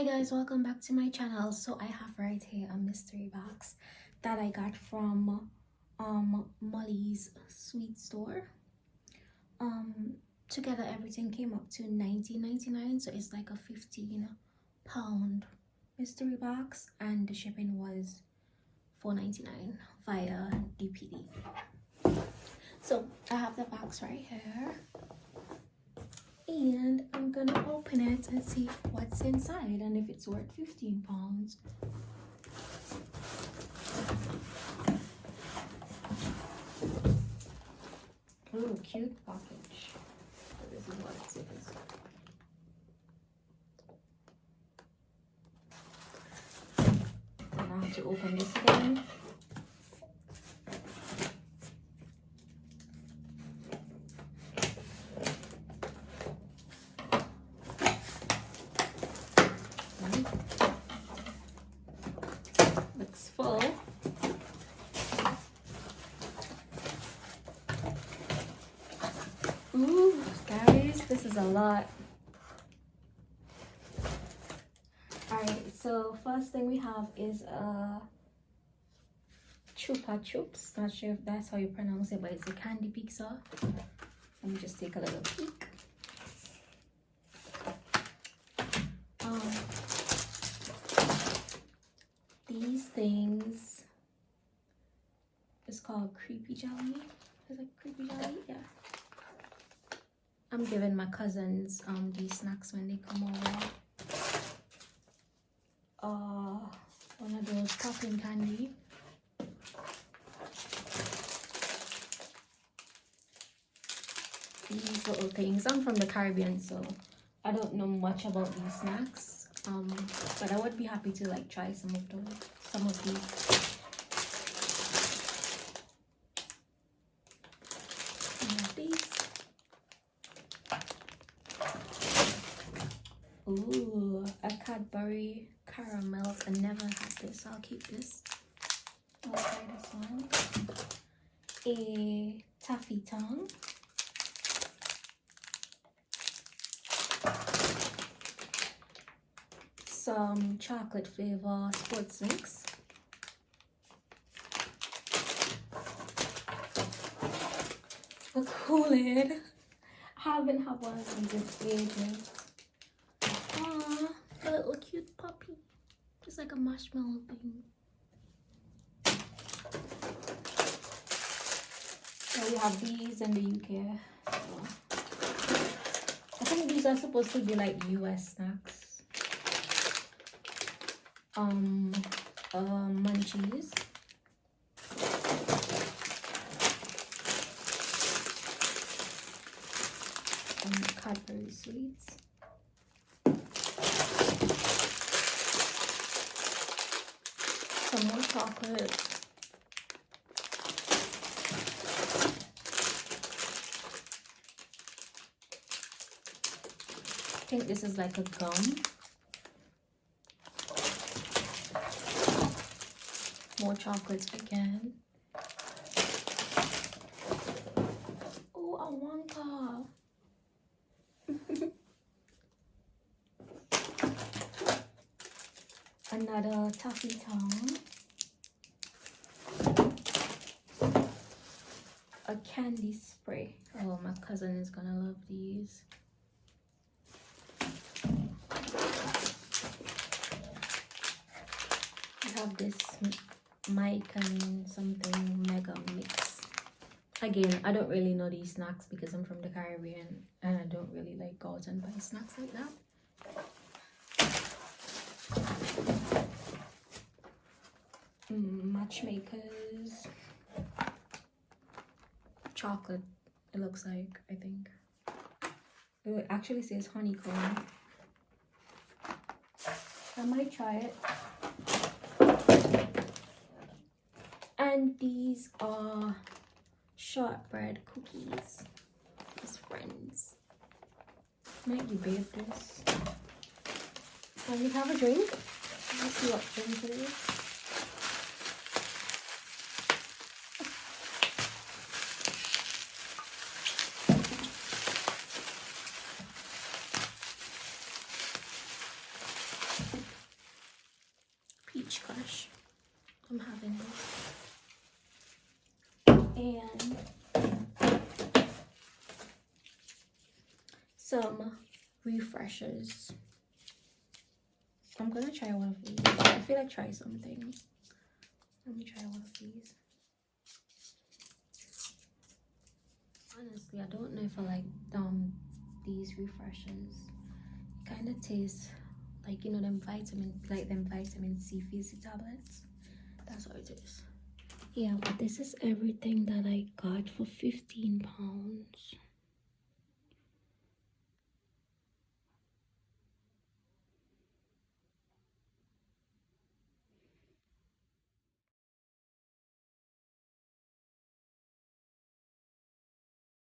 Hi guys, welcome back to my channel. So I have right here a mystery box that I got from Molly's Sweet Store. Together everything came up to $19.99, so it's like a 15-pound mystery box, and the shipping was $4.99 via DPD. So I have the box right here, and I'm gonna open it and see what's inside and if it's worth 15 pounds. Ooh, cute package. So this is what it is. And I have to open this again. Looks full. Ooh, guys, this is a lot. Alright, so first thing we have is Chupa Chups. Not sure if that's how you pronounce it, but it's a candy pizza. Let me just take a little peek. These things is called creepy jelly. Is it creepy jelly? Yeah. I'm giving my cousins these snacks when they come over. One of those popping candy. These little things. I'm from the Caribbean, so I don't know much about these snacks. But I would be happy to like try some of these. Ooh, a Cadbury caramel. I never had this. I'll keep this. I'll try this one. A taffy tongue. Some chocolate flavor sports mix. A Kool-Aid. I haven't had one of these in ages. Aww, a little cute puppy. It's like a marshmallow thing. So we have these in the UK. So I think these are supposed to be like US snacks. Munchies. Cadbury sweets. Some more chocolate. I think this is like a gum. More chocolates again. Oh, a Wonka. Another taffy tongue. A candy spray. Oh, my cousin is gonna love these. I have this Mike and something mega mix. Again, I don't really know these snacks because I'm from the Caribbean and I don't really like go out and buy snacks like that. Matchmakers. Chocolate, it looks like, I think. It actually says honeycomb. I might try it. And these are shortbread cookies. As friends. Might debate this. Can we have a drink? Let's see what drink it is. beach gosh, I'm having this. And some refreshers. I'm gonna try one of these. I feel like try something. Let me try one of these. Honestly, I don't know if I like these refreshers. It kind of tastes like, you know, them vitamin C fizzy tablets. That's what it is. Yeah, but this is everything that I got for £15.